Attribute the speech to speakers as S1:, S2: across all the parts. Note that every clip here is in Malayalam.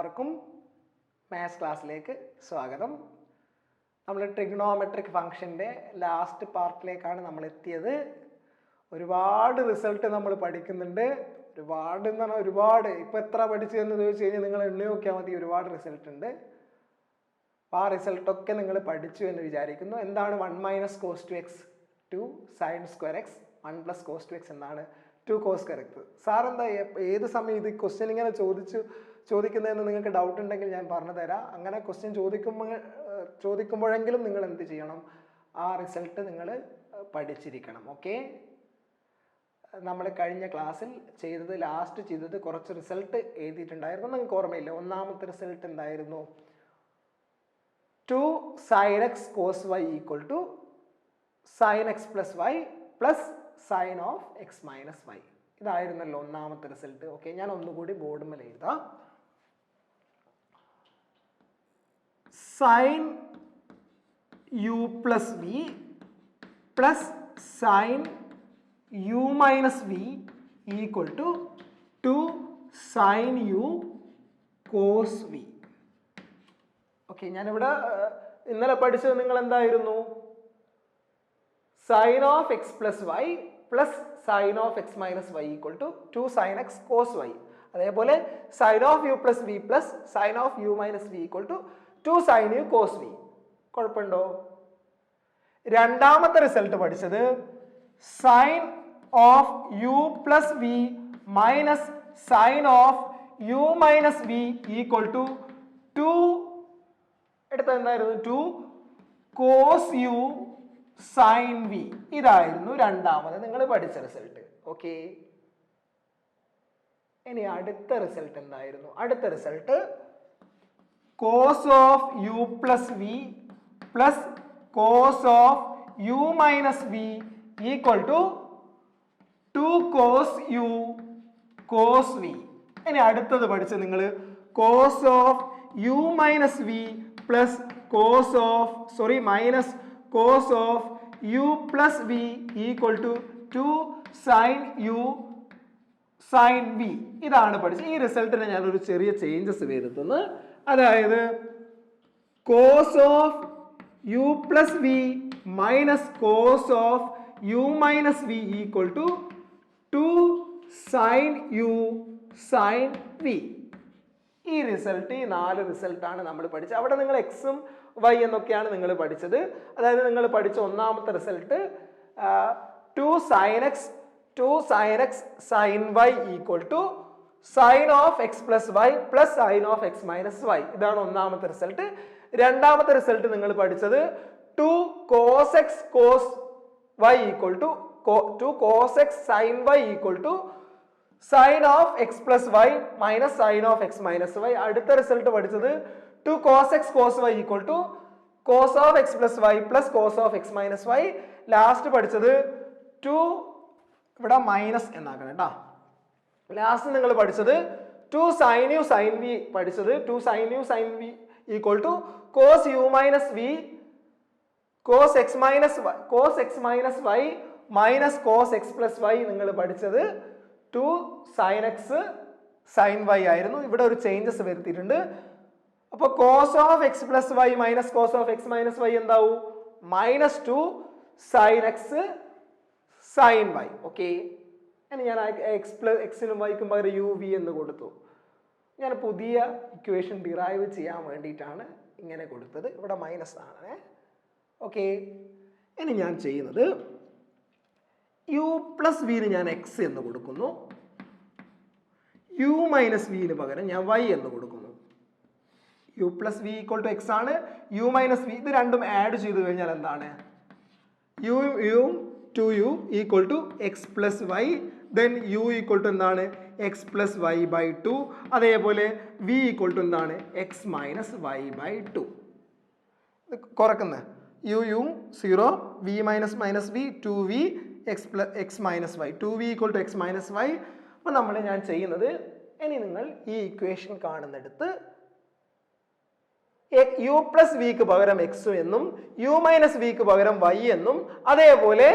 S1: എല്ലാവർക്കും മാത്സ് ക്ലാസ്സിലേക്ക് സ്വാഗതം. നമ്മൾ ട്രിഗണോമെട്രിക് ഫംഗ്ഷൻ്റെ ലാസ്റ്റ് പാർട്ടിലേക്കാണ് നമ്മൾ എത്തിയത്. ഒരുപാട് റിസൾട്ട് നമ്മൾ പഠിക്കുന്നുണ്ട്. ഒരുപാട് എന്ന് പറഞ്ഞാൽ ഒരുപാട്. ഇപ്പോൾ എത്ര പഠിച്ചു എന്ന് ചോദിച്ചു കഴിഞ്ഞാൽ നിങ്ങൾ എണ്ണി നോക്കിയാൽ മതി, ഒരുപാട് റിസൾട്ട് ഉണ്ട്. അപ്പോൾ ആ റിസൾട്ടൊക്കെ നിങ്ങൾ പഠിച്ചു എന്ന് വിചാരിക്കുന്നു. എന്താണ് 1 - cos 2x 2 sin square x 1 + cos 2x എന്നാണ് 2 cos square x. സാർ എന്താ ഏത് സമയം ഇത് ക്വസ്റ്റ്യൻ ഇങ്ങനെ ചോദിക്കുന്നതെന്ന് നിങ്ങൾക്ക് ഡൗട്ട് ഉണ്ടെങ്കിൽ ഞാൻ പറഞ്ഞു തരാം. അങ്ങനെ ക്വസ്റ്റ്യൻ ചോദിക്കുമ്പോഴെങ്കിലും നിങ്ങൾ എന്ത് ചെയ്യണം, ആ റിസൾട്ട് നിങ്ങൾ പഠിച്ചിരിക്കണം. ഓക്കെ, നമ്മൾ കഴിഞ്ഞ ക്ലാസ്സിൽ ലാസ്റ്റ് ചെയ്തത് കുറച്ച് റിസൾട്ട് എഴുതിയിട്ടുണ്ടായിരുന്നു. നിങ്ങൾക്ക് ഓർമ്മയില്ല? ഒന്നാമത്തെ റിസൾട്ട് എന്തായിരുന്നു? 2 sin x cos y = sin x + y + sin of x - y. ഇതായിരുന്നല്ലോ ഒന്നാമത്തെ റിസൾട്ട്. ഓക്കെ, ഞാൻ ഒന്നുകൂടി ബോർഡ് മേൽ എഴുതാം. sin u + v + sin u - v = 2 sin u cos v. Okay, ഞാനിവിടെ ഇന്നലെ പഠിച്ചത് നിങ്ങൾ എന്തായിരുന്നു? sin of x + y + sin of x - y = 2 sin x cos y. അതേപോലെ sin of u + v + sin of u - v = 2 sin u cos v. കുഴപ്പമുണ്ടോ? രണ്ടാമത്തെ റിസൾട്ട് പഠിച്ചത് sin of u + v - sin of u - v = 2 എടുത്ത എന്തായിരുന്നു? 2 cos u sin v. ഇതായിരുന്നു രണ്ടാമത് നിങ്ങൾ പഠിച്ച റിസൾട്ട്. ഓക്കെ, ഇനി അടുത്ത റിസൾട്ട് എന്തായിരുന്നു? അടുത്ത result cos of u + v + cos of u - v = 2 cos u cos v. ഇനി അടുത്തത് പഠിച്ചത് നിങ്ങൾ cos of u - v + cos of cos of u + v = 2 sin u sin v. ഇതാണ് പഠിച്ചത്. ഈ റിസൾട്ടിനെ ഞാനൊരു ചെറിയ ചേഞ്ചസ് വരുത്തുന്നു. അതായത് cos of u + v - cos of u - v = 2 sin u sin v. ഈ റിസൾട്ട്, ഈ 4 റിസൾട്ടാണ് നമ്മൾ പഠിച്ചത്. അവിടെ നിങ്ങൾ എക്സും വൈ എന്നൊക്കെയാണ് നിങ്ങൾ പഠിച്ചത്. അതായത് നിങ്ങൾ പഠിച്ച ഒന്നാമത്തെ result 2 sin x sin y = sin of x + y + sin of x - y. ഇതാണ് ഒന്നാമത്തെ റിസൾട്ട്. രണ്ടാമത്തെ റിസൾട്ട് നിങ്ങൾ പഠിച്ചത് 2 cos x cos y = 2 cos x sin y = sin of x + y - sin of x - y. അടുത്ത റിസൾട്ട് പഠിച്ചത് 2 cos x cos y = cos of x + y + cos of x - y. Last പഠിച്ചത് 2, ഇവിടെ മൈനസ് എന്നാക്കണം കേട്ടോ. ലാസ്റ്റ് നിങ്ങൾ പഠിച്ചത് 2 sin u sin v പഠിച്ചത് 2 sin u sin v = cos u - v cos x - y cos x + y. നിങ്ങൾ പഠിച്ചത് 2 sin x sin y ആയിരുന്നു. ഇവിടെ ഒരു ചേഞ്ചസ് വരുത്തിയിട്ടുണ്ട്. അപ്പോൾ cos of x + y - cos of x - y എന്താവും? -2 sin x sin y. Okay, ഇനി ഞാൻ എക്സിനും വൈക്കും പകരം u v എന്ന് കൊടുത്തു. ഞാൻ പുതിയ ഇക്വേഷൻ ഡിറൈവ് ചെയ്യാൻ വേണ്ടിയിട്ടാണ് ഇങ്ങനെ കൊടുത്തത്. ഇവിടെ മൈനസ് ആണ്. ഓക്കെ, ഇനി ഞാൻ ചെയ്യുന്നത് u + v ഞാൻ x എന്ന് കൊടുക്കുന്നു. u - v പകരം ഞാൻ y എന്ന് കൊടുക്കുന്നു. u + v = x ആണ്. u - v ഇത് രണ്ടും ആഡ് ചെയ്ത് കഴിഞ്ഞാൽ എന്താണ്? u 2u = x + y. then u = എന്താണ്? x + y/2. അതേപോലെ v = എന്താണ്? x - y/2. കുറക്കുന്ന u 0 v - v 2v x - y 2v = x - y. അപ്പോൾ ഞാൻ ചെയ്യുന്നത്, ഇനി നിങ്ങൾ ഈ ഇക്വേഷൻ കാണുന്നിടത്ത് u + vക്ക് പകരം x എന്നും u - vക്ക് പകരം y എന്നും അതേപോലെ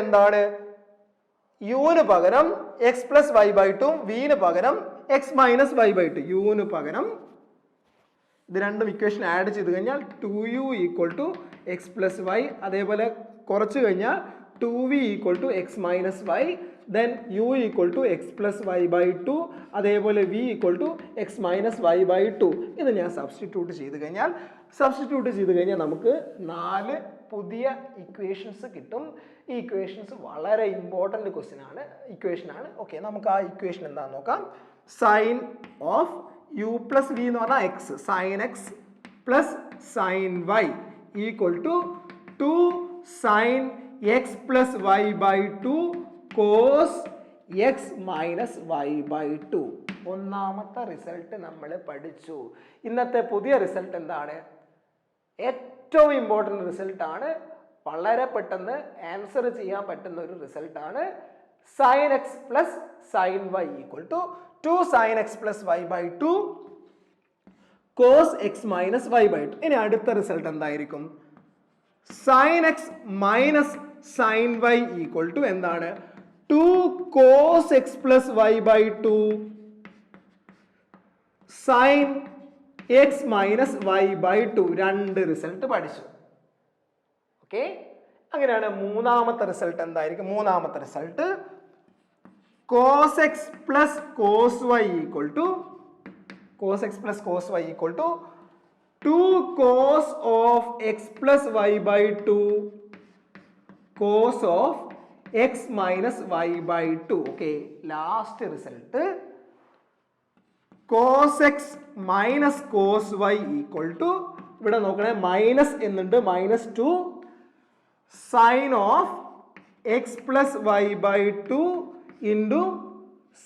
S1: എന്താണ്? യുവിന് പകരം x + y/2 വിന് പകരം X minus Y by two. യുവിന് പകരം ഇത് രണ്ടും ഇക്വേഷൻ ആഡ് ചെയ്ത് കഴിഞ്ഞാൽ 2u equal to X plus Y, അതേപോലെ കുറച്ച് കഴിഞ്ഞാൽ 2v equal to X minus Y, then u equal to X plus Y by two, അതേപോലെ v equal to X minus Y by two. ഇത് ഞാൻ സബ്സ്റ്റിറ്റ്യൂട്ട് ചെയ്ത് കഴിഞ്ഞാൽ നമുക്ക് 4 പുതിയ ഇക്വേഷൻസ് കിട്ടും. ഈ ഇക്വേഷൻസ് വളരെ ഇമ്പോർട്ടൻ്റ് ഇക്വേഷനാണ്. ഓക്കെ, നമുക്ക് ആ ഇക്വേഷൻ എന്താണെന്ന് നോക്കാം. Sine of u plus v എന്ന് പറഞ്ഞാൽ x, sine X plus sine Y equal to 2 sine X plus Y by two cos X minus Y by two. ഒന്നാമത്തെ റിസൾട്ട് നമ്മൾ പഠിച്ചു. ഇന്നത്തെ പുതിയ റിസൾട്ട് എന്താണ്? ഏറ്റവും ഇമ്പോർട്ടൻ്റ് റിസൾട്ടാണ്. വളരെ പെട്ടെന്ന് ആൻസർ ചെയ്യാൻ പറ്റുന്ന ഒരു റിസൾട്ടാണ്. Sine X plus sine Y equal to 2 sine X plus Y by two cos X minus Y by two. ഇനി അടുത്ത റിസൾട്ട് എന്തായിരിക്കും? Sine X minus sine Y equal to എന്താണ്? 2 cos X plus Y by two sine X minus Y by two. 2 result പഠിച്ചു. ഓക്കെ, അങ്ങനെയാണ് മൂന്നാമത്തെ റിസൾട്ട് എന്തായിരിക്കും? മൂന്നാമത്തെ result cos x plus cos y equal to 2 cos of x plus y by 2 cos of x minus y by 2. Okay, last result cos x minus cos y equal to ഇവിടെ നോക്കണേ മൈനസ് എന്നുണ്ട്, -2 sin of x plus y by 2 into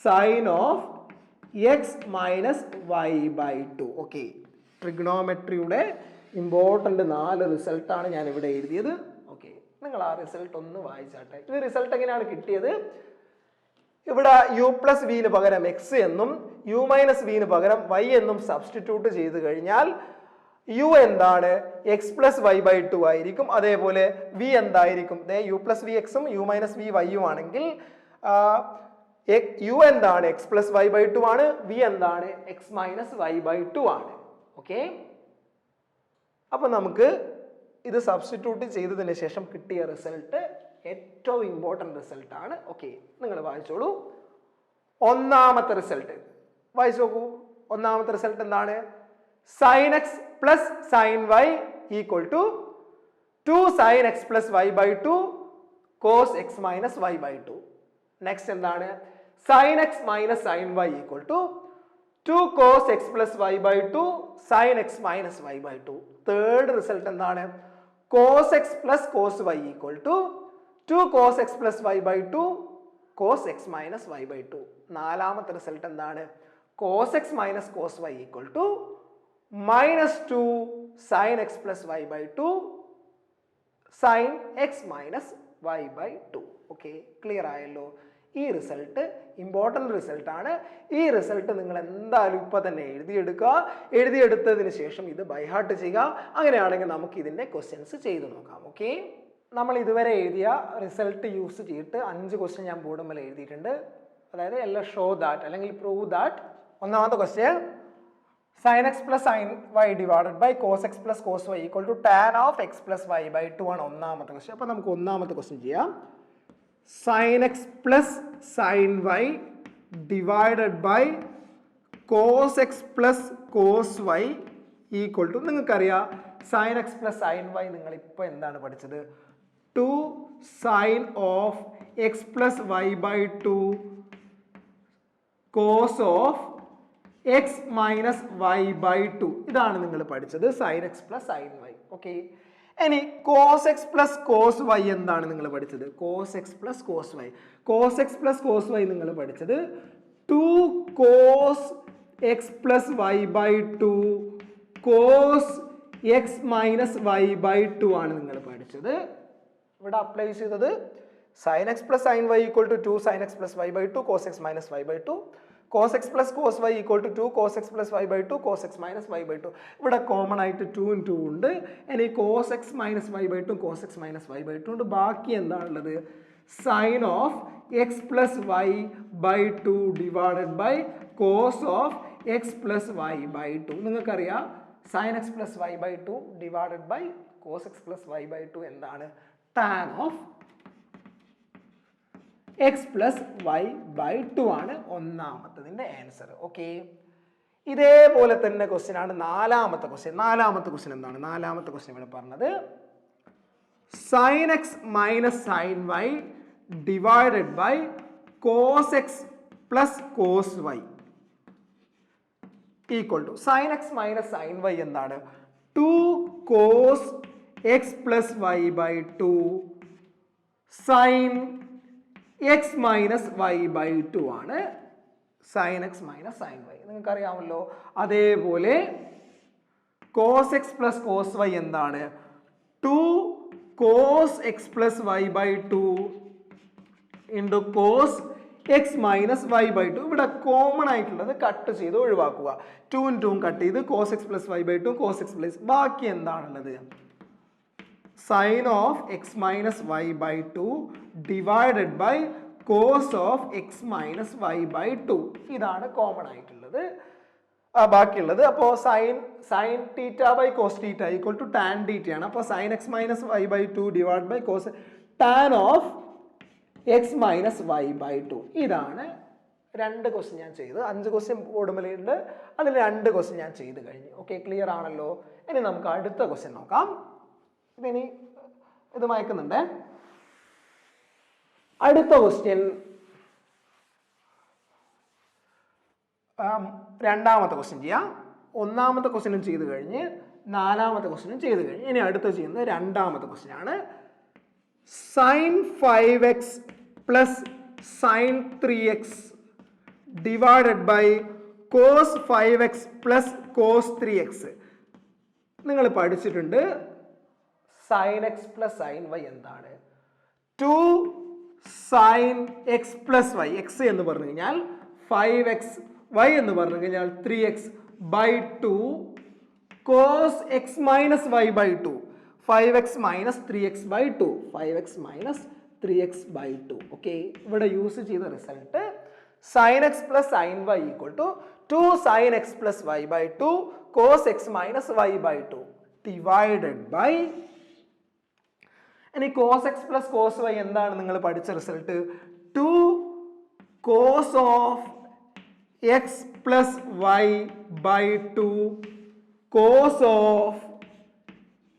S1: sin of x minus y by 2. Okay, ട്രിഗണോമെട്രിയുടെ ഇമ്പോർട്ടൻ്റ് 4 റിസൾട്ടാണ് ഞാൻ ഇവിടെ എഴുതിയത്. ഓക്കെ, നിങ്ങൾ ആ റിസൾട്ട് ഒന്ന് വായിച്ചാട്ടെ. ഇത് റിസൾട്ട് എങ്ങനെയാണ് കിട്ടിയത്? ഇവിടെ u പ്ലസ് വിന് പകരം എക്സ് എന്നും u മൈനസ് വിന് പകരം y എന്നും സബ്സ്റ്റിറ്റ്യൂട്ട് ചെയ്ത് കഴിഞ്ഞാൽ u എന്താണ്? X plus Y by two ആയിരിക്കും. അതേപോലെ v എന്തായിരിക്കും? u പ്ലസ് വി എക്സും u മൈനസ് വി വൈയും ആണെങ്കിൽ u എന്താണ്? X plus Y by two ആണ്. v എന്താണ്? X minus Y by two ആണ്. ഓക്കെ, അപ്പൊ നമുക്ക് ഇത് സബ്സ്റ്റിറ്റ്യൂട്ട് ചെയ്തതിന് ശേഷം കിട്ടിയ റിസൾട്ട് ഏറ്റവും ഇമ്പോർട്ടൻ്റ് റിസൾട്ട് ആണ്. ഓക്കെ, നിങ്ങൾ വായിച്ചോളൂ. ഒന്നാമത്തെ റിസൾട്ട് വായിച്ചു നോക്കൂ. ഒന്നാമത്തെ റിസൾട്ട് എന്താണ്? Sine X plus sine Y equal to 2 sine X plus Y by two cos X minus Y by two. Next എന്താണ്? Sine X minus sine Y equal to 2 cos X plus Y by two sine X minus Y by two. Third result എന്താണ്? Cos X plus cos Y equal to 2 cos X plus Y by two cos X minus Y by two. നാലാമത്തെ റിസൾട്ട് എന്താണ്? Cos X minus cos Y equal to -2 sine X plus Y by two sine X minus Y by two. Okay, clear ആയല്ലോ? ഈ റിസൾട്ട് ഇമ്പോർട്ടൻ്റ് റിസൾട്ടാണ്. ഈ റിസൾട്ട് നിങ്ങൾ എന്തായാലും ഇപ്പോൾ തന്നെ എഴുതിയെടുക്കുക. എഴുതിയെടുത്തതിന് ശേഷം ഇത് ബൈഹാർട്ട് ചെയ്യുക. അങ്ങനെയാണെങ്കിൽ നമുക്ക് ഇതിൻ്റെ ക്വസ്റ്റ്യൻസ് ചെയ്ത് നോക്കാം. ഓക്കെ, നമ്മൾ ഇതുവരെ എഴുതിയ റിസൾട്ട് യൂസ് ചെയ്തിട്ട് 5 ക്വസ്റ്റ്യൻ ഞാൻ ബോർഡ് മേലെ എഴുതിയിട്ടുണ്ട്. അതായത് എല്ലാം ഷോ ദാറ്റ് അല്ലെങ്കിൽ പ്രൂവ് ദാറ്റ്. ഒന്നാമത്തെ question sin x plus sin y divided by cos x plus cos y equal to tan of x plus y by 2 ആണ് ഒന്നാമത്തെ ക്വസ്റ്റ്യൻ. അപ്പോൾ നമുക്ക് ഒന്നാമത്തെ ക്വസ്റ്റ്യൻ ചെയ്യാം. sin x plus sin y divided by cos x plus cos y equal to, നിങ്ങൾക്കറിയാം sin x plus sin y നിങ്ങൾ ഇപ്പോൾ എന്താണ് പഠിച്ചത്? 2 sin of x plus y by 2 cos of x minus y by 2. ഇതാണ് നിങ്ങൾ പഠിച്ചത് sin x plus sin y. Okay, ഇനി cos x plus cos y എന്താണ് നിങ്ങൾ പഠിച്ചത്? cos x plus cos y. cos x plus cos y നിങ്ങൾ പഠിച്ചത് 2 cos x plus y by 2 cos x minus y by 2 ആണ് നിങ്ങൾ പഠിച്ചത്. ഇവിടെ അപ്ലൈ ചെയ്തത് sin x plus sin y equal to 2 sin x plus y by 2 cos x minus y by 2 cos x plus cos y equal to 2 cos x plus y by 2 cos x minus y by 2. ഇവിടെ കോമൺ ആയിട്ട് 2 × 2 ഉണ്ട്. ഇനി cos x minus y by 2 cos x minus y by 2 ഉണ്ട്. ബാക്കി എന്താണുള്ളത്? sin of x plus y by 2 divided by cos of X plus Y by two. നിങ്ങൾക്കറിയാം sine X plus Y by two divided by cos X plus Y by two എന്താണ്? Tan of X plus Y by two ആണ് ഒന്നാമത്തതിന്റെ ആൻസർ. ഓക്കെ, ഇതേപോലെ തന്നെ ക്വസ്റ്റ്യൻ ആണ് നാലാമത്തെ ക്വസ്റ്റ്യൻ. നാലാമത്തെ ക്വസ്റ്റ്യൻ എന്താണ്? നാലാമത്തെ ക്വസ്റ്റ്യൻ ഇവിടെ പറഞ്ഞത് sine X minus sine Y divided by cos X plus cos Y equal to sine X minus sine Y എന്താണ്? 2 cos X plus Y by two sine X minus Y by two ആണ് sine X minus sine Y. നിങ്ങൾക്ക് അറിയാമല്ലോ. അതേപോലെ cos X plus cos Y എന്താണ്? 2 cos X plus Y by two into cos X minus Y by two. ഇവിടെ കോമൺ ആയിട്ടുള്ളത് കട്ട് ചെയ്ത് ഒഴിവാക്കുക. 2 2 കട്ട് ചെയ്ത് cos X plus Y by two cos X plus, ബാക്കി എന്താണുള്ളത്? Sine of X minus Y by two divided by cos of X minus Y by two. ഇതാണ് കോമൺ ആയിട്ടുള്ളത്. ബാക്കിയുള്ളത് അപ്പോൾ sine theta by cos theta equal to tan theta ആണ്. അപ്പോൾ sine X minus Y by two divide by cos tan of X minus Y by two. ഇതാണ് 2 ക്വസ്റ്റ്യൻ ഞാൻ ചെയ്ത്. 5 ക്വസ്റ്റ്യൻ ബോർഡുമേലുണ്ട്, അതിൽ 2 ക്വസ്റ്റ്യൻ ഞാൻ ചെയ്ത് കഴിഞ്ഞു. ഓക്കെ, ക്ലിയർ ആണല്ലോ. ഇനി നമുക്ക് അടുത്ത ക്വസ്റ്റ്യൻ നോക്കാം. ഇതിനി ഇത് മയക്കുന്നുണ്ട്. അടുത്ത ക്വസ്റ്റ്യൻ രണ്ടാമത്തെ ക്വസ്റ്റ്യൻ ചെയ്യാം. ഒന്നാമത്തെ ക്വസ്റ്റ്യനും ചെയ്ത് കഴിഞ്ഞ് നാലാമത്തെ ക്വസ്റ്റ്യനും ചെയ്ത് കഴിഞ്ഞ് ഇനി അടുത്ത ചെയ്യുന്നത് രണ്ടാമത്തെ ക്വസ്റ്റ്യൻ ആണ്. Sine 5x plus sine 3x divided by cos 5x plus cos 3x. നിങ്ങൾ പഠിച്ചിട്ടുണ്ട് sine X plus sine Y എന്താണ്? 2 sine X plus y, x എന്ന് പറഞ്ഞു കഴിഞ്ഞാൽ 5x, വൈ എന്ന് പറഞ്ഞു കഴിഞ്ഞാൽ 3x by 2 cos X minus Y by 2 5x minus 3x by 2 5x minus 3x by 2. Okay, ഇവിടെ യൂസ് ചെയ്ത result sine X plus sine Y equal to 2 sine X plus Y by 2 cos X minus Y by 2 divided by, ഇനി cos X plus cos Y എന്താണ് നിങ്ങൾ പഠിച്ച result? 2 cos of X plus Y by 2 cos of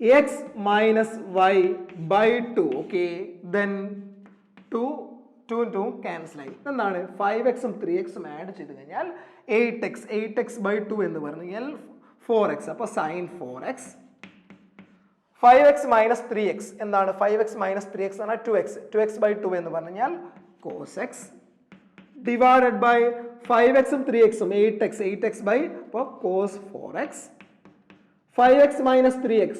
S1: X minus Y by 2. Okay, then 2 cancel ആയി. എന്താണ്? 5x ഉം 3x ഉം ആഡ് ചെയ്ത് കഴിഞ്ഞാൽ 8x ബൈ 2 എന്ന് പറഞ്ഞു കഴിഞ്ഞാൽ 4x. അപ്പോൾ sign 4x 5x minus 3x എന്താണ്? 5x മൈനസ് 3x ആണ് 2x ബൈ 2 എന്ന് പറഞ്ഞു കഴിഞ്ഞാൽ cos X divided by 5x ഉം 3x ഉം 8x ബൈ അപ്പോൾ cos 4x 5x minus 3x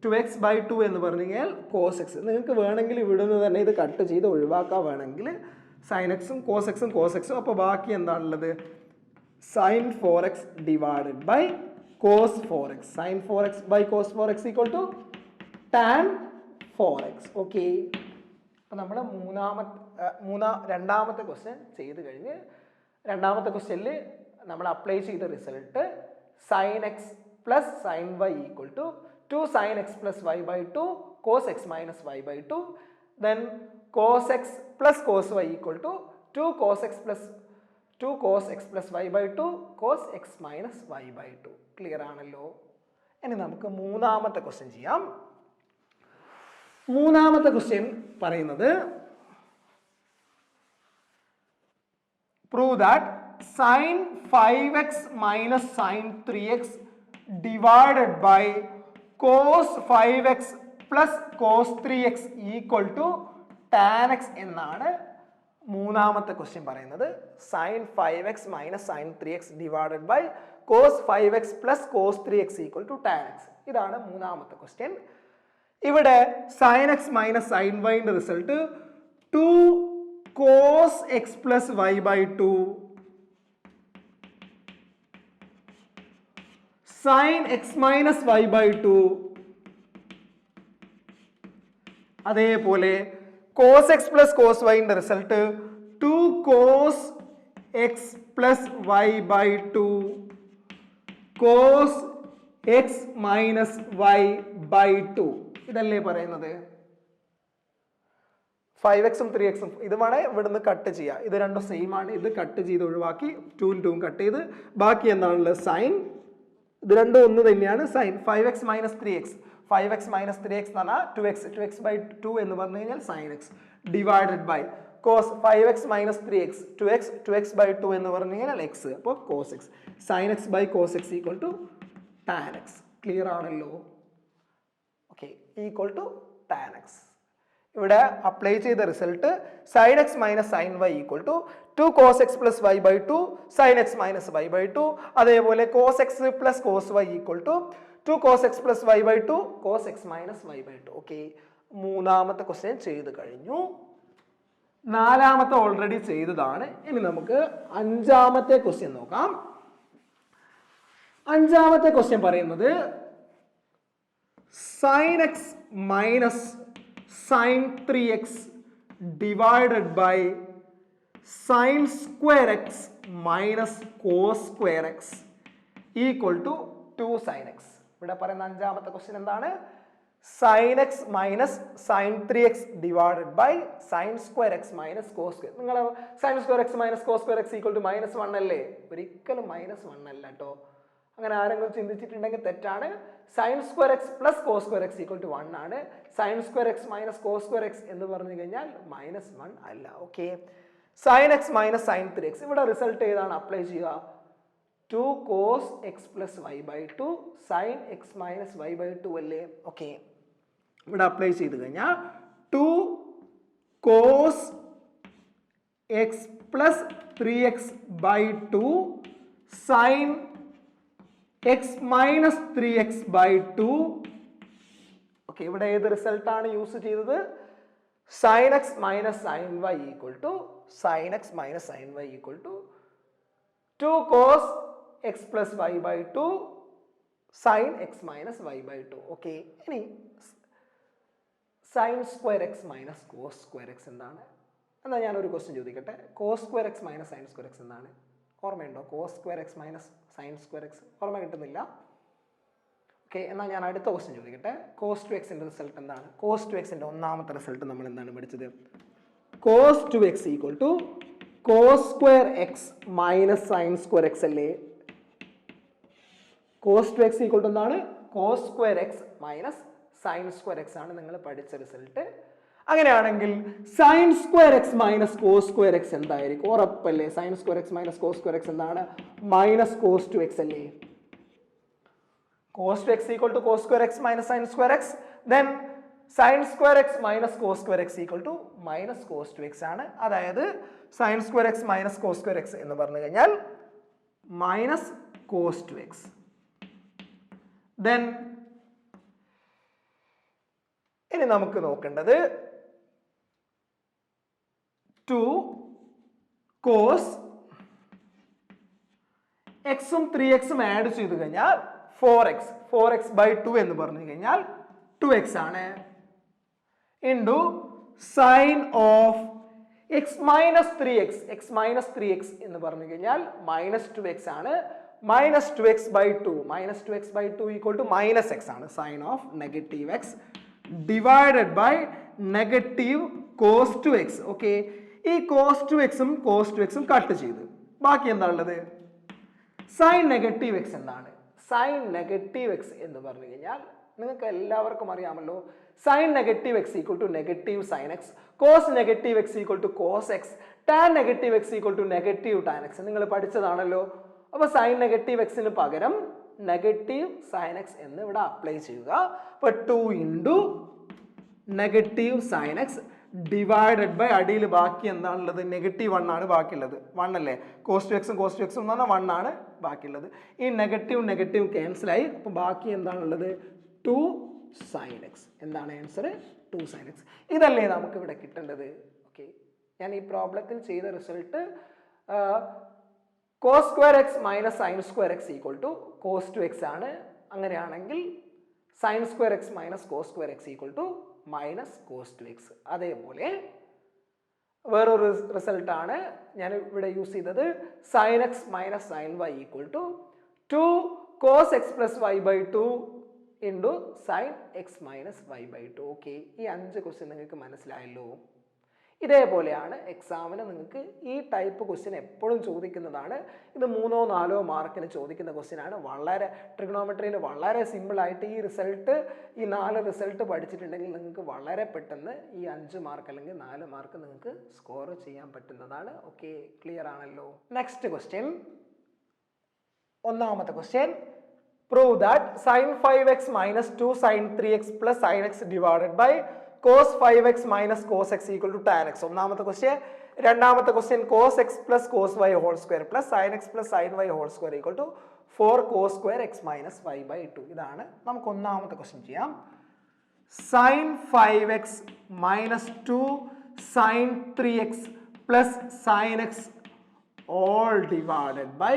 S1: 2x by 2 എന്ന് പറഞ്ഞു കഴിഞ്ഞാൽ കോസ് എക്സ്. നിങ്ങൾക്ക് വേണമെങ്കിൽ ഇവിടുന്ന് തന്നെ ഇത് കട്ട് ചെയ്ത് ഒഴിവാക്കാൻ വേണമെങ്കിൽ സൈൻ എക്സും കോസ് എക്സും കോസ് എക്സും. അപ്പോൾ ബാക്കി എന്താണുള്ളത്? Sine 4x divided by cos 4x. Sine 4x by cos 4x equal to tan 4x. Okay, അപ്പോൾ നമ്മൾ രണ്ടാമത്തെ ക്വസ്റ്റ്യൻ ചെയ്ത് കഴിഞ്ഞ് രണ്ടാമത്തെ ക്വസ്റ്റ്യനിൽ നമ്മൾ അപ്ലൈ ചെയ്ത result sine X plus sine Y equal to 2 sin x plus y by 2 cos x minus y by 2, then cos x plus cos y equal to 2 cos x plus y by 2 cos x minus y by 2. Clear ആണല്ലോ. ഇനി നമുക്ക് മൂന്നാമത്തെ ക്വസ്റ്റ്യൻ ചെയ്യാം. മൂന്നാമത്തെ ക്വസ്റ്റ്യൻ പറയുന്നത് prove that sin 5x minus sin 3x divided by cos 5x plus cos 3x equal to tan x എന്നാണ് മൂന്നാമത്തെ ക്വസ്റ്റ്യൻ പറയുന്നത്. sin 5x minus sin 3x divided by cos 5x plus cos 3x equal to tan x. ഇതാണ് മൂന്നാമത്തെ ക്വസ്റ്റ്യൻ. ഇവിടെ sin x minus sin y ന്റെ result 2 cos x plus y by 2 sin x minus y by 2, അതേപോലെ cos x plus cos y ന്റെ result 2 cos x plus Y by two cos X minus Y by two. ഇതല്ലേ പറയുന്നത്. 5x 3x ഇത് വേണേ ഇവിടുന്ന് കട്ട് ചെയ്യാം. ഇത് രണ്ടും സെയിം ആണ്. ഇത് കട്ട് ചെയ്ത് ഒഴിവാക്കി 2 2 കട്ട് ചെയ്ത് ബാക്കി എന്താണുള്ളത് സൈൻ. ഇത് രണ്ടും ഒന്ന് തന്നെയാണ് sign. 5x minus 3x 5x minus 3x എന്ന് പറഞ്ഞാൽ 2x ബൈ 2 എന്ന് പറഞ്ഞു കഴിഞ്ഞാൽ sine X divided by cos 5x minus 3x 2x by 2 എന്ന് പറഞ്ഞു കഴിഞ്ഞാൽ എക്സ്. അപ്പോൾ cos X sine X by cos X equal to tan X. Clear ആണല്ലോ. Okay, equal to tan X. ഇവിടെ അപ്ലൈ ചെയ്ത result sine X minus sine Y equal to 2 cos X plus Y by 2 sine X minus Y by 2. അതേപോലെ cos X plus cos Y equal to 2 cos X plus Y by 2 cos X minus Y by 2. Okay, മൂന്നാമത്തെ ക്വസ്റ്റ്യൻ ചെയ്ത് കഴിഞ്ഞു. നാലാമത്തെ ഓൾറെഡി ചെയ്തതാണ്. ഇനി നമുക്ക് അഞ്ചാമത്തെ ക്വസ്റ്റ്യൻ നോക്കാം. അഞ്ചാമത്തെ ക്വസ്റ്റ്യൻ പറയുന്നത് sine X minus sine 3x divided by sine square X minus cos square X equal to 2 sine X. ഇവിടെ പറയുന്ന അഞ്ചാമത്തെ ക്വസ്റ്റ്യൻ എന്താണ്? Sine X minus sine 3x divided by sine square X minus cos square. നിങ്ങൾ sine square X minus cos square X equal to -1 അല്ലേ? ഒരിക്കലും -1 അല്ല കേട്ടോ. അങ്ങനെ ആരെങ്കിലും ചിന്തിച്ചിട്ടുണ്ടെങ്കിൽ തെറ്റാണ്. Sine square X plus cos square X equal to 1 ആണ്. Sine square X minus cos square x എന്ന് പറഞ്ഞു കഴിഞ്ഞാൽ -1 അല്ല. Okay, sine X minus sine 3x. ഇവിടെ റിസൾട്ട് ഏതാണ് അപ്ലൈ ചെയ്യുക? 2 cos X plus Y by 2 sine X minus Y by 2 അല്ലേ? ഓക്കെ, ഇവിടെ അപ്ലൈ ചെയ്ത് കഴിഞ്ഞാൽ 2 cos X plus 3x by 2 sine X minus 3x by 2. Okay, ഇവിടെ ഏത് റിസൾട്ടാണ് യൂസ് ചെയ്തത്? Sine X minus sine Y equal to sine X minus sine Y equal to 2 cos X plus Y by 2 sine X minus Y by 2. Okay, ഇനി sine square X minus cos square X എന്താണ്? എന്നാൽ ഞാനൊരു ക്വസ്റ്റ്യൻ ചോദിക്കട്ടെ. Cos square X minus sine square X എന്താണ്? ഓർമ്മയുണ്ടോ? Cos square X minus sine square X ഓർമ്മ കിട്ടുന്നില്ല. ഓക്കെ, എന്നാൽ ഞാൻ അടുത്ത ക്വസ്റ്റ്യൻ ചോദിക്കട്ടെ. കോസ് 2x റിസൾട്ട് എന്താണ്? കോസ് 2x ഒന്നാമത്തെ റിസൾട്ട് നമ്മൾ എന്താണ് പഠിച്ചത്? Cos 2x equal to cos square X minus sine square x അല്ലേ? കോസ് 2x ഈക്വൽ ടു എന്താണ്? Cos square X minus sine square x ആണ് നിങ്ങൾ പഠിച്ച റിസൾട്ട്. അങ്ങനെയാണെങ്കിൽ sine square X minus cos square x എന്തായിരിക്കും? ഉറപ്പല്ലേ? Sine square X minus cos square X എന്താണ്? മൈനസ് കോസ് 2x അല്ലേ? Cos 2x equal to cos square X minus sine square x. Then sine square X minus cos square X equal to minus cos 2x ആണ്. അതായത് sine square X minus cos square x എന്ന് പറഞ്ഞു കഴിഞ്ഞാൽ മൈനസ് കോസ് 2x. ദെൻ ഇനി നമുക്ക് നോക്കേണ്ടത് 2 കോസ് എക്സും 3x ആഡ് ചെയ്ത് കഴിഞ്ഞാൽ 4x ബൈ 2 എന്ന് പറഞ്ഞു കഴിഞ്ഞാൽ 2x ആണ്. Into sine of X minus 3x എന്ന് പറഞ്ഞു കഴിഞ്ഞാൽ -2x ആണ്. -2x by 2 -2x by 2 equal to -x ആണ്. Sine of negative x divided by negative cos 2x. Okay, ഈ കോസ് 2x കട്ട് ചെയ്ത് ബാക്കി എന്താ ഉള്ളത്? സൈൻ നെഗറ്റീവ് എക്സ് എന്താണ്? സൈൻ നെഗറ്റീവ് എക്സ് എന്ന് പറഞ്ഞു കഴിഞ്ഞാൽ നിങ്ങൾക്ക് എല്ലാവർക്കും അറിയാമല്ലോ. Sine negative x equal to negative sine x, cos negative x equal to cos X, tan negative x equal to negative tan x. നിങ്ങൾ പഠിച്ചതാണല്ലോ. അപ്പോൾ സൈൻ നെഗറ്റീവ് എക്സിന് പകരം നെഗറ്റീവ് സൈൻ എക്സ് എന്ന് ഇവിടെ അപ്ലൈ ചെയ്യുക. അപ്പോൾ 2 into negative sine X divided by അടിയിൽ ബാക്കി എന്താണുള്ളത്? -1 ആണ് ബാക്കിയുള്ളത്. 1 അല്ലേ? കോസ് 2x എന്ന് പറഞ്ഞാൽ 1 ആണ് ബാക്കിയുള്ളത്. ഈ നെഗറ്റീവ് ക്യാൻസലായി. അപ്പോൾ ബാക്കി എന്താണുള്ളത്? 2 സൈൻ എക്സ്. എന്താണ് ആൻസർ? 2 sine x. ഇതല്ലേ നമുക്ക് ഇവിടെ കിട്ടേണ്ടത്? ഓക്കെ, ഞാൻ ഈ പ്രോബ്ലത്തിൽ ചെയ്ത result cos square X minus sine square X equal to cos 2x ആണ്. അങ്ങനെയാണെങ്കിൽ sine square X minus cos square X equal to minus cos 2x. അതേപോലെ വേറൊരു റിസൾട്ടാണ് ഞാൻ ഇവിടെ യൂസ് ചെയ്തത്. Sine X minus sine Y equal to 2 cos X plus Y by 2 into sine X minus Y by 2. Okay, ഈ 5 ക്വസ്റ്റ്യൻ നിങ്ങൾക്ക് മനസ്സിലായല്ലോ. ഇതേപോലെയാണ് എക്സാമിന് നിങ്ങൾക്ക് ഈ ടൈപ്പ് ക്വസ്റ്റ്യൻ എപ്പോഴും ചോദിക്കുന്നതാണ്. ഇത് 3-4 മാർക്കിന് ചോദിക്കുന്ന ക്വസ്റ്റ്യൻ ആണ്. വളരെ ട്രിഗണോമെട്രിയിൽ വളരെ സിമ്പിളായിട്ട് ഈ 4 റിസൾട്ട് പഠിച്ചിട്ടുണ്ടെങ്കിൽ നിങ്ങൾക്ക് വളരെ പെട്ടെന്ന് ഈ 5 മാർക്ക് അല്ലെങ്കിൽ 4 മാർക്ക് നിങ്ങൾക്ക് സ്കോർ ചെയ്യാൻ പറ്റുന്നതാണ്. ഓക്കെ, ക്ലിയർ ആണല്ലോ. നെക്സ്റ്റ് ക്വസ്റ്റ്യൻ, ഒന്നാമത്തെ question, prove that sin 5x minus 2 sin 3x plus sin x divided by cos 5x minus cos x equal to tan x. ഒന്നാമത്തെ ക്വസ്റ്റ്യൻ. രണ്ടാമത്തെ question, cos x plus cos y whole square plus sin x plus sin y whole square equal to 4 cos square x minus y by 2. ഇതാണ് നമുക്ക് ഒന്നാമത്തെ ക്വസ്റ്റ്യൻ ചെയ്യാം. sin 5x minus 2 sin 3x plus sin x all divided by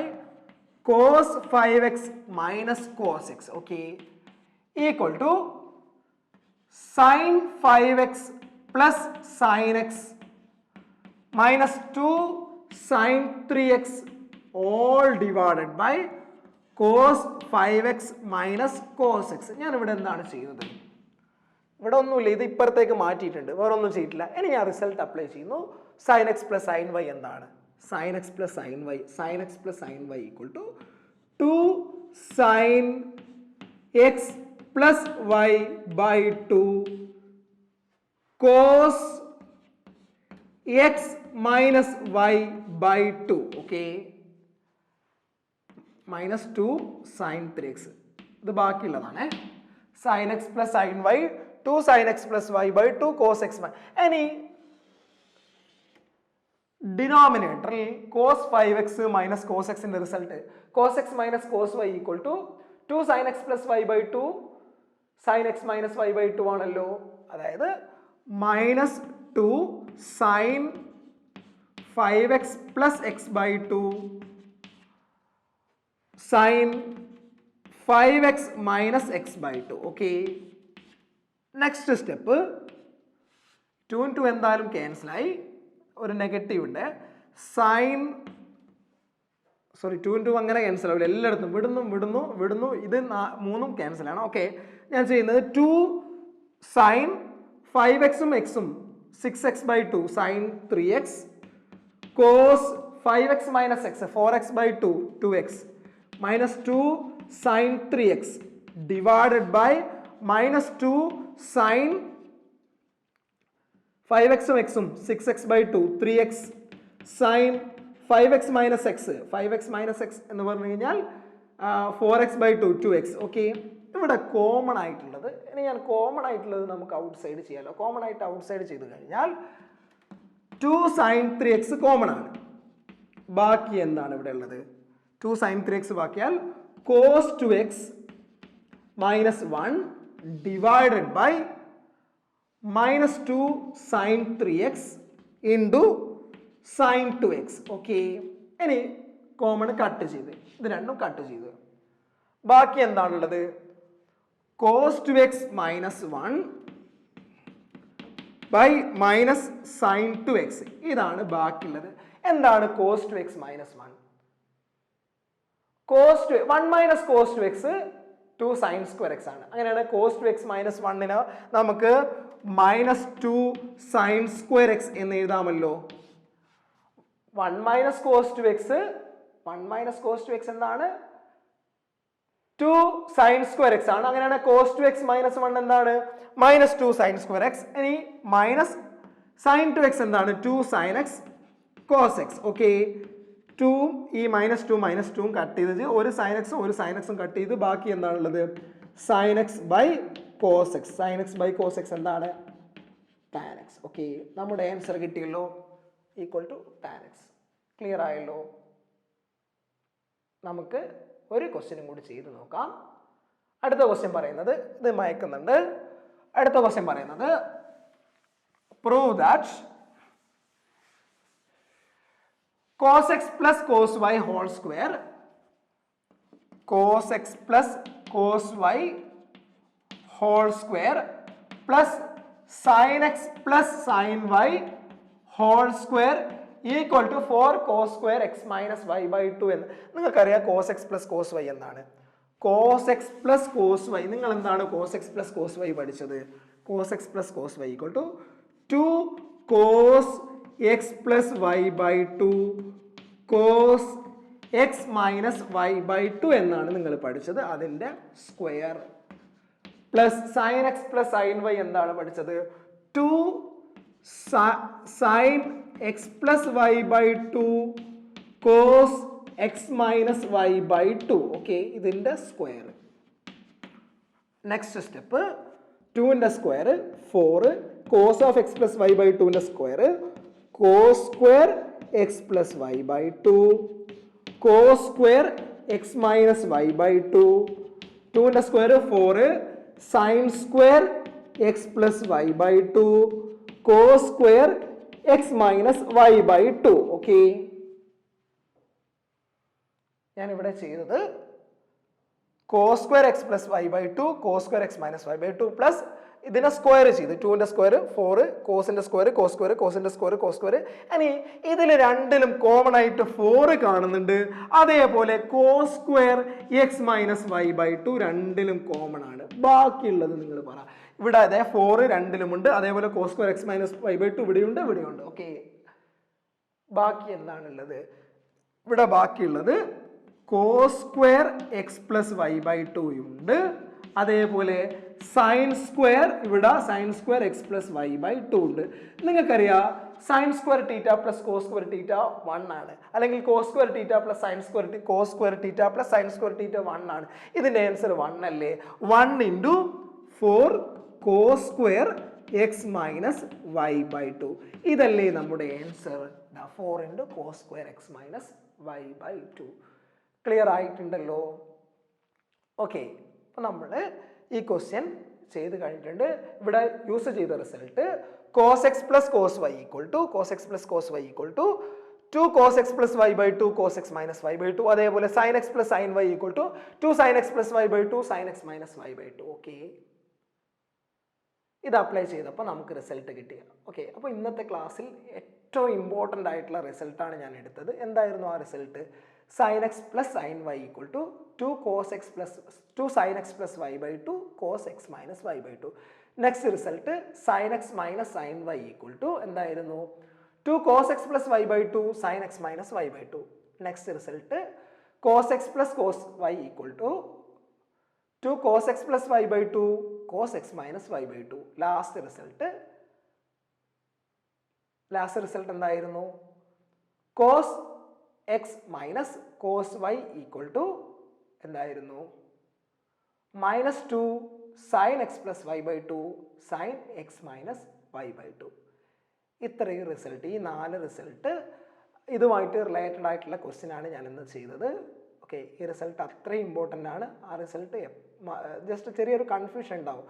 S1: cos 5x minus cos x, okay, equal to sin 5x plus sin x minus 2 sin 3x all divided by cos 5x minus cos x. ഞാൻ ഇവിടെ എന്താണ് ചെയ്യുന്നത്? ഇവിടെ ഒന്നുമില്ല, ഇത് ഇപ്പുറത്തേക്ക് മാറ്റിയിട്ടുണ്ട്, വേറെ ഒന്നും ചെയ്തിട്ടില്ല. ഇനി ഞാൻ റിസൾട്ട് അപ്ലൈ ചെയ്യുന്നു. sin x plus sin y എന്താണ്? sin x plus sin y, sin x plus sin y equal to 2 sin x plus y by 2 cos x minus y by 2. Okay, minus 2 sin 3x. ഇത് ബാക്കിയുള്ളതാണ്. sin x plus sin y, 2 sin x plus y by 2 cos x. ഇനി ഡിനോമിനേറ്ററിൽ cos 5x minus cos x ന്റെ result cos x minus cos y equal to 2 sin x plus y by 2 sin x minus y by 2 ആണല്ലോ. അതായത് minus 2 sin 5x plus x by 2 sin 5x minus x by 2. Okay, next step, 2 2 എന്തായാലും ക്യാൻസലായി, ഒരു നെഗറ്റീവ് ഉണ്ട്. സൈൻ 2 2 അങ്ങനെ ക്യാൻസൽ ആവില്ല, എല്ലായിടത്തും വിടുന്നു. ഇത് 3 ക്യാൻസൽ ആണ്. ഓക്കെ, ഞാൻ ചെയ്യുന്നത് 2 sign 5xും xും 6x by 2 sin 3x cos 5x minus x 4x by 2 2x minus 2 sin 3x divided by minus 2 sin 5xും xും 6x by 2 3x sin 5x minus x എന്ന് പറഞ്ഞു കഴിഞ്ഞാൽ 4x by 2 2x. ഓക്കെ, ഇവിടെ കോമൺ ആയിട്ടുള്ളത്, ഇനി ഞാൻ കോമൺ ആയിട്ടുള്ളത് നമുക്ക് ഔട്ട് സൈഡ് ചെയ്യാമല്ലോ. കോമൺ ആയിട്ട് ഔട്ട് സൈഡ് ചെയ്ത് കഴിഞ്ഞാൽ 2 sin 3x കോമൺ ആണ്. ബാക്കി എന്താണ് ഇവിടെ ഉള്ളത്? 2 sin 3x ബാക്കിയാൽ cos 2x minus 1 divided by minus 2 sin 3x into sin 2x. Okay, ഇനി കോമൺ കട്ട് ചെയ്ത്, ഇത് രണ്ടും കട്ട് ചെയ്ത് ബാക്കി എന്താണുള്ളത്? cos 2x minus 1 by minus sin 2x. ഇതാണ് ബാക്കിയുള്ളത്. എന്താണ് cos 2x minus 1? 1 minus cos 2x 2 sin square x ആണ്. അങ്ങനെയാണ് cos 2x minus 1ന് നമുക്ക് minus 2 sin square x എന്ന് എഴുതാമല്ലോ. 1 minus cos 2x എന്താണ്? 2 sin square x ആണ്. അങ്ങനെയാണ് cos 2x minus 1 എന്താണ്? minus 2 sin square x. ഇനി minus sin 2x എന്താണ്? 2 sin x cos x. Okay, 2 ഈ minus 2 കട്ട് ചെയ്ത് ഒരു sin x കട്ട് ചെയ്ത് ബാക്കി എന്താണുള്ളത്? sin x by cos x. sin x by cos x എന്താണ്? tan x. ഓക്കെ, നമ്മുടെ ആൻസർ കിട്ടിയല്ലോ, equal to tan x. Clear ആയല്ലോ. നമുക്ക് ഒരു ക്വസ്റ്റ്യനും കൂടി ചെയ്ത് നോക്കാം. അടുത്ത ക്വസ്റ്റ്യൻ പറയുന്നത്, ഇത് മയക്കുന്നുണ്ട്. അടുത്ത ക്വസ്റ്റ്യൻ പറയുന്നത് prove that cos x plus cos y whole square cos x plus cos y whole square plus sin x plus sin y whole square equal to 4 cos square X minus Y by 2 എന്ന്. നിങ്ങൾക്കറിയാം cos X plus cos Y എന്താണ്. Cos X plus cos Y, നിങ്ങൾ എന്താണ് cos X plus cos Y പഠിച്ചത്? Cos X plus cos Y equal to 2 cos X plus Y by 2 cos X minus Y by 2 എന്നാണ് നിങ്ങൾ പഠിച്ചത്. അതിൻ്റെ square plus sine X plus sine Y എന്താണ് പഠിച്ചത്? 2 sine X plus Y by 2 cos X minus Y by 2. Okay, ഇതിൻ്റെ സ്ക്വയർ. നെക്സ്റ്റ് സ്റ്റെപ്പ് 2ന്റെ square 4 cos of X plus Y by 2ന്റെ square cos square X plus Y by 2 cos square X minus Y by 2. 2ന്റെ square 4 sine square X plus Y by 2 cos square X minus Y by 2. Okay, ഞാനിവിടെ ചെയ്തത് cos square X plus Y by 2 cos square X minus Y by 2 plus ഇതിനെ സ്ക്വയർ ചെയ്ത് 2ന്റെ സ്ക്വയർ 4 കോസിന്റെ സ്ക്വയർ കോസ് സ്ക്വയർ കോസിന്റെ സ്ക്വയർ കോസ് സ്ക്വയർ. ഇനി ഇതിൽ രണ്ടിലും കോമൺ ആയിട്ട് 4 കാണുന്നുണ്ട്. അതേപോലെ cos square X minus Y by 2 രണ്ടിലും കോമൺ ആണ്. ബാക്കിയുള്ളത് നിങ്ങൾ പറ. ഇവിടെ അതെ 4 രണ്ടിലുമുണ്ട്. അതേപോലെ cos square X minus Y by 2 ഇവിടെയുണ്ട് ഇവിടെയുണ്ട്. ഓക്കെ, ബാക്കി എന്താണുള്ളത്? ഇവിടെ ബാക്കിയുള്ളത് cos square X plus Y by 2 ഉണ്ട്. അതേപോലെ സൈൻ സ്ക്വയർ, ഇവിടെ sine square X plus Y by 2 ഉണ്ട്. നിങ്ങൾക്കറിയാം sine square theta plus cos square theta 1 ആണ്. അല്ലെങ്കിൽ cos square theta plus sine square cos square theta plus sine square theta 1 ആണ്. ഇതിന്റെ ആൻസർ 1 അല്ലേ? 1 into 4 cos square X minus Y by 2. ഇതല്ലേ നമ്മുടെ answer? 4 into cos square X minus Y by 2. Clear ആയിട്ടുണ്ടല്ലോ? ഓക്കെ, അപ്പോൾ നമ്മൾ ഈ ക്വസ്റ്റ്യൻ ചെയ്ത് കഴിഞ്ഞിട്ടുണ്ട്. ഇവിടെ യൂസ് ചെയ്ത result cos X plus cos Y equal to cos X plus cos Y equal to 2 cos X plus Y by 2 cos X minus Y by 2. അതേപോലെ sine X plus sine Y equal to 2 sine X plus Y by 2 sine X minus Y by 2. Okay, ഇത് അപ്ലൈ ചെയ്തപ്പോൾ നമുക്ക് റിസൾട്ട് കിട്ടിയ. ഓക്കെ, അപ്പോൾ ഇന്നത്തെ ക്ലാസ്സിൽ ഏറ്റവും ഇമ്പോർട്ടൻ്റ് ആയിട്ടുള്ള റിസൾട്ടാണ് ഞാൻ എടുത്തത്. എന്തായിരുന്നു ആ result? sin x plus sin y equal to 2 cos x plus 2 sin x plus y by 2 cos x minus y by 2. Next result sin x minus sin y equal to എന്തായിരുന്നു? 2 cos x plus y by 2 sin x minus y by 2. Next result cos x plus cos y equal to 2 cos x plus y by 2 cos x minus y by 2. Last result എന്തായിരുന്നു? cos x minus cos y equal to എന്തായിരുന്നു? minus 2 sin x plus y by 2 sin x minus y by 2. ഇത്രയും റിസൾട്ട്, ഈ 4 റിസൾട്ട് ഇതുമായിട്ട് റിലേറ്റഡ് ആയിട്ടുള്ള ക്വസ്റ്റ്യൻ ആണ് ഞാനിന്ന് ചെയ്തത്. ഓക്കെ, ഈ റിസൾട്ട് അത്രയും ഇമ്പോർട്ടൻ്റ് ആണ്. ആ റിസൾട്ട് ജസ്റ്റ് ചെറിയൊരു കൺഫ്യൂഷൻ ഉണ്ടാവും,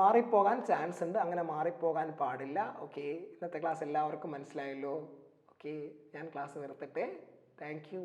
S1: മാറിപ്പോകാൻ ചാൻസ് ഉണ്ട്. അങ്ങനെ മാറിപ്പോകാൻ പാടില്ല. ഓക്കെ, ഇന്നത്തെ ക്ലാസ് എല്ലാവർക്കും മനസ്സിലായല്ലോ? ഓക്കെ, ഞാൻ ക്ലാസ് നിർത്തട്ടെ. Thank you.